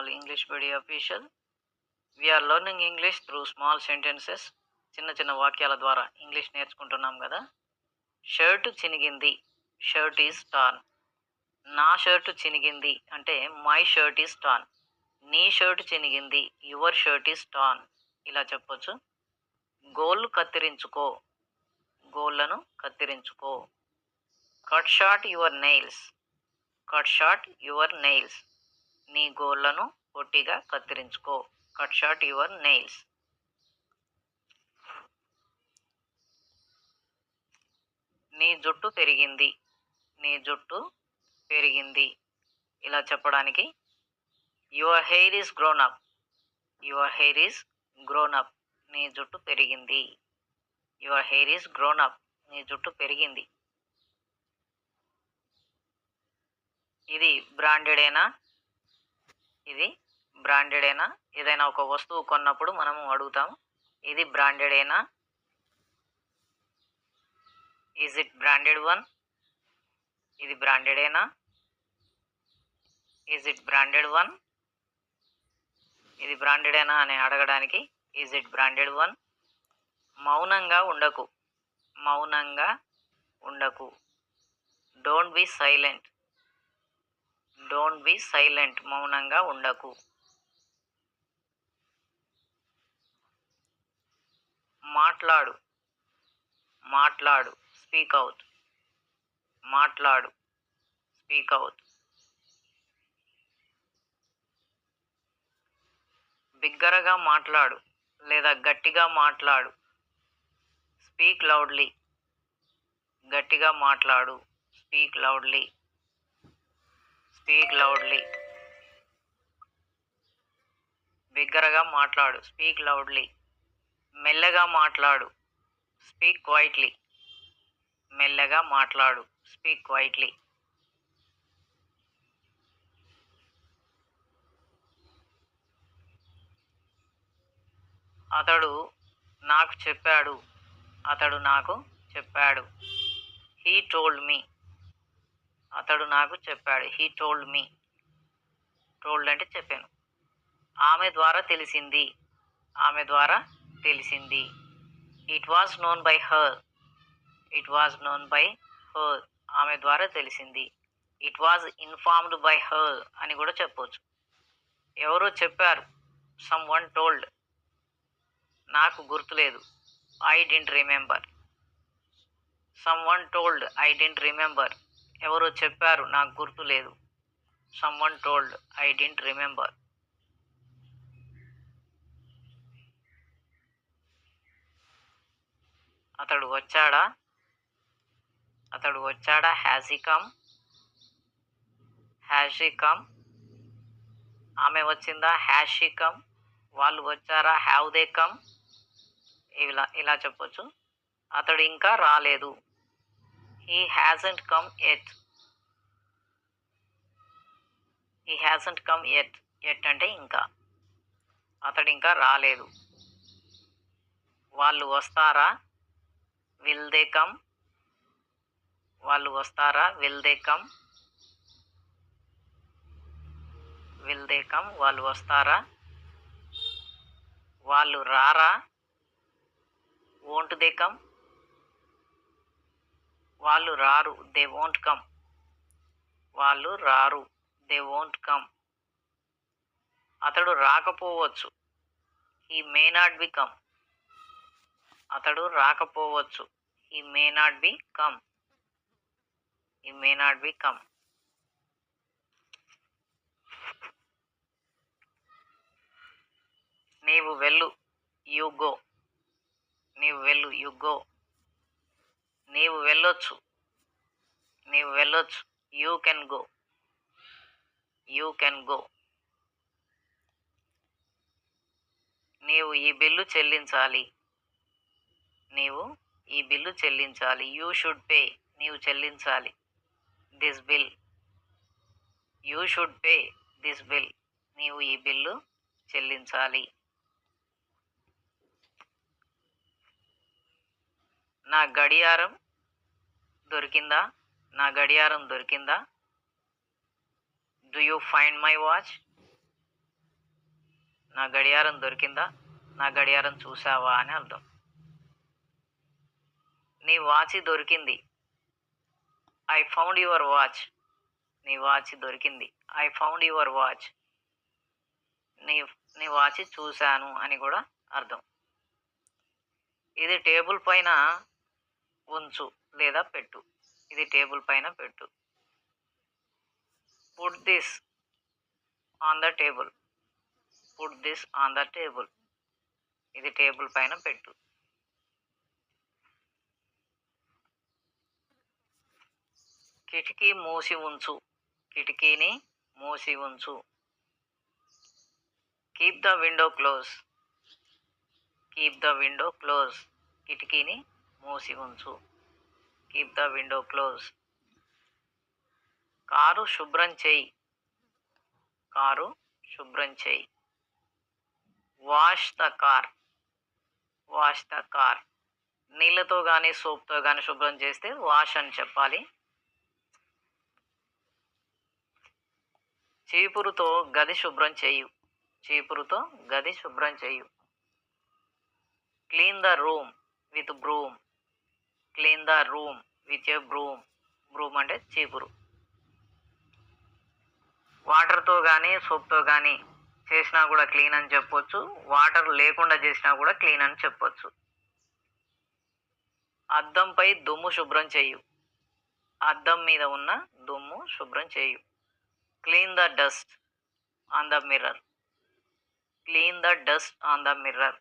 channel English Media Official. We are learning English through small sentences. చిన్న వాక్యాల ద్వారా English నేర్చుకుంటున్నాం కదా. షర్ట్ చినిగింది, షర్ట్ ఈజ్ టార్న్. నా షర్ట్ చినిగింది అంటే మై షర్ట్ ఈజ్ టార్న్. నీ షర్ట్ చినిగింది, యువర్ షర్ట్ ఈజ్ టార్న్. ఇలా చెప్పొచ్చు. గోళ్ళు కత్తిరించుకో, గోళ్ళను కత్తిరించుకో. Cut short your nails, cut short your nails. నీ గోళ్ళను పొట్టిగా కత్తిరించుకో. Cut short your nails. నీ జుట్టు పెరిగింది, నీ జుట్టు పెరిగింది. ఇలా చెప్పడానికి your hair is grown up, your hair is grown up. నీ జుట్టు పెరిగింది. Your hair is grown up. నీ జుట్టు పెరిగింది. ఇది బ్రాండెడేనా, ఇది బ్రాండెడేనా. ఏదైనా ఒక వస్తువు కొన్నప్పుడు మనము అడుగుతాం, ఇది బ్రాండెడేనా, ఈజ్ ఇట్ బ్రాండెడ్ వన్. ఇది బ్రాండెడేనా, ఈజ్ ఇట్ బ్రాండెడ్ వన్. ఇది బ్రాండెడేనా అని అడగడానికి ఈజ్ ఇట్ బ్రాండెడ్ వన్. మౌనంగా ఉండకు, మౌనంగా ఉండకు. Don't be silent, don't be silent. మౌనంగా ఉండకు. మాట్లాడు, మాట్లాడు. స్పీక్ అవుట్, మాట్లాడు. Speak out. బిగ్గరగా మాట్లాడు లేదా గట్టిగా మాట్లాడు. స్పీక్ లౌడ్లీ, గట్టిగా మాట్లాడు. Speak loudly, speak loudly. బిగ్గరగా మాట్లాడు. Speak loudly. మెల్లగా మాట్లాడు. స్పీక్ క్వైట్లీ, మెల్లగా మాట్లాడు. Speak quietly. అతడు నాకు చెప్పాడు, అతడు నాకు చెప్పాడు. హీ టోల్డ్ మీ, అతడు నాకు చెప్పాడు. He told me. టోల్డ్ అంటే చెప్పాను. ఆమె ద్వారా తెలిసింది, ఆమె ద్వారా తెలిసింది. It was known by her, it was known by her. ఆమె ద్వారా తెలిసింది. It was informed by her అని కూడా చెప్పవచ్చు. ఎవరో చెప్పారు, సమ్ వన్ టోల్డ్. నాకు గుర్తులేదు, I didn't remember. Some one told, I didn't remember. ఎవరో చెప్పారు, నాకు గుర్తులేదు. Some one told, I didn't remember. అతడు వచ్చాడా, అతడు వచ్చాడా. Has he come, has she come. ఆమె వచ్చిందా, హ్యాస్ షీ కమ్. వాళ్ళు వచ్చారా, హ్యావ్ దే కమ్. ఇలా చెప్పొచ్చు. అతడు ఇంకా రాలేదు, he hasn't come at. He hasn't come at. At అంటే ఇంకా. అతడు ఇంకా రాలేదు. వాళ్ళు వస్తారా, విల్ దే కమ్. వాళ్ళు వస్తారా, will they come. Will they come. వాళ్ళు వస్తారా. వాళ్ళు రారా, వోంట్ దే కమ్. వాళ్ళు రారు, దే వోంట్ కమ్. వాళ్ళు రారు, దే వోంట్ కమ్. అతడు రాకపోవచ్చు, he may not be come. అతడు రాకపోవచ్చు, he may not be come. He may not be come. నీవు వెళ్ళు, యు గో. నీవు వెళ్ళు, యు గో. నీవు వెళ్ళొచ్చు, నీవు వెళ్ళొచ్చు. You can go, you can go. నీవు ఈ బిల్లు చెల్లించాలి, నీవు ఈ బిల్లు చెల్లించాలి. You should pay. నీవు చెల్లించాలి. This bill, you should pay this bill. నీవు ఈ బిల్లు చెల్లించాలి. నా గడియారం దొరికిందా, నా గడియారం దొరికిందా. Do you find my watch, నా గడియారం దొరికిందా, నా గడియారం చూసావా అని అర్థం. నీ వాచి దొరికింది. I found your watch. నీ వాచ్ దొరికింది. I found your watch. నీ నీ వాచ్ చూశాను అని కూడా అర్థం. ఇది టేబుల్ పైన ఉంచు లేదా పెట్టు. ఇది టేబుల్ పైన పెట్టు. Put this on the table. Put this on the table. ఇది టేబుల్ పైన పెట్టు. కిటికీ మూసి ఉంచు. కిటికీని మూసి ఉంచు. Keep the window close. Keep the window close. కిటికీని మూసి ఉంచు. Keep the window close. Car శుభ్రం చేయి. కారు శుభ్రం చేయి. Wash the car. Wash the car. నీళ్ళతో కానీ సోప్తో కానీ శుభ్రం చేస్తే వాష్ అని చెప్పాలి. చీపురుతో గది శుభ్రం చేయు. చీపురుతో గది శుభ్రం చేయు. Clean the room with broom. Clean the room with a broom. Broom అంటే చీపురు. వాటర్తో కానీ సోప్తో కానీ చేసినా కూడా క్లీన్ అని చెప్పొచ్చు. వాటర్ లేకుండా చేసినా కూడా క్లీన్ అని చెప్పొచ్చు. అద్దంపై దుమ్ము శుభ్రం చేయు. అద్దం మీద ఉన్న దుమ్ము శుభ్రం చేయు. Clean the dust on the mirror. Clean the dust on the mirror.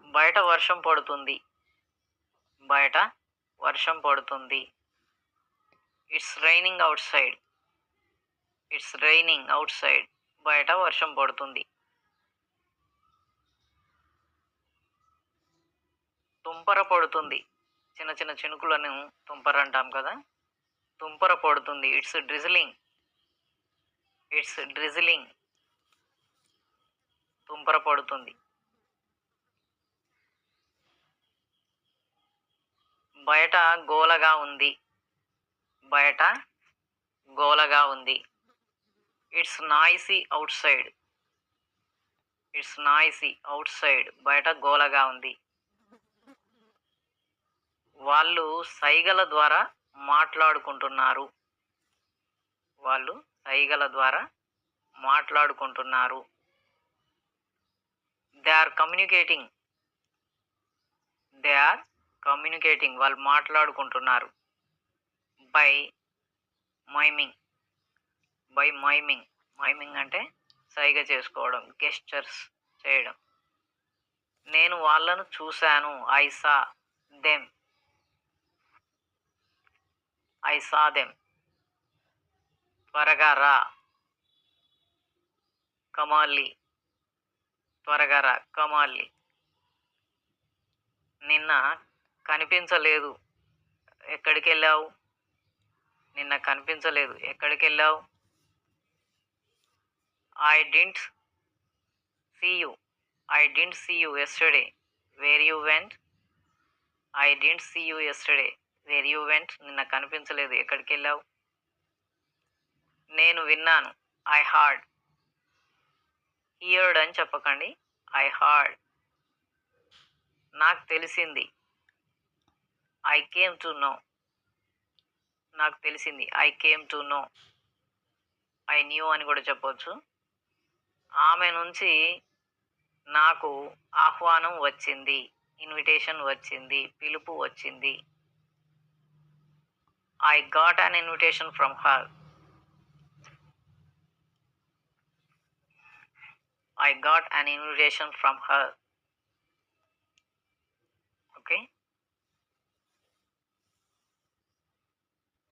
బయట వర్షం పడుతుంది. బయట వర్షం పడుతుంది. It's raining out side. It's raining out side. బయట వర్షం పడుతుంది. తుంపర పడుతుంది. చిన్న చిన్న చినుకులను తుంపర అంటాం కదా. తుంపర పడుతుంది. It's drizzling. It's drizzling. తుంపర పడుతుంది. బయట గోలగా ఉంది. బయట గోలగా ఉంది. It's noisy outside. It's noisy outside. బయట గోలగా ఉంది. వాళ్ళు సైగల ద్వారా మాట్లాడుకుంటున్నారు. వాళ్ళు సైగల ద్వారా మాట్లాడుకుంటున్నారు. They are communicating. They are communicating. వాళ్ళు మాట్లాడుకుంటున్నారు. By miming. By miming. Miming అంటే సైగ చేసుకోవడం, గెస్చర్స్ చేయడం. నేను వాళ్ళను చూశాను. I saw them. I saw them. త్వరగా రా. కమాలి. త్వరగా రా. కమాలి. నిన్న కనిపించలేదు. ఎక్కడికి వెళ్ళావు? నిన్న కనిపించలేదు. ఎక్కడికి వెళ్ళావు? I didn't see you. I didn't see you yesterday. Where you went? I didn't see you yesterday. Where you went? నిన్న కనిపించలేదు. ఎక్కడికి వెళ్ళావు? నేను విన్నాను. I hard. హియర్డ్ అని చెప్పకండి. I hard. నాకు తెలిసింది. I came to know. నాకు తెలిసింది. I came to know. I knew అని కూడా చెప్పవచ్చు. ఆమె నుంచి నాకు ఆహ్వానం వచ్చింది. ఇన్విటేషన్ వచ్చింది. పిలుపు వచ్చింది. I got an invitation from her. I got an invitation from her.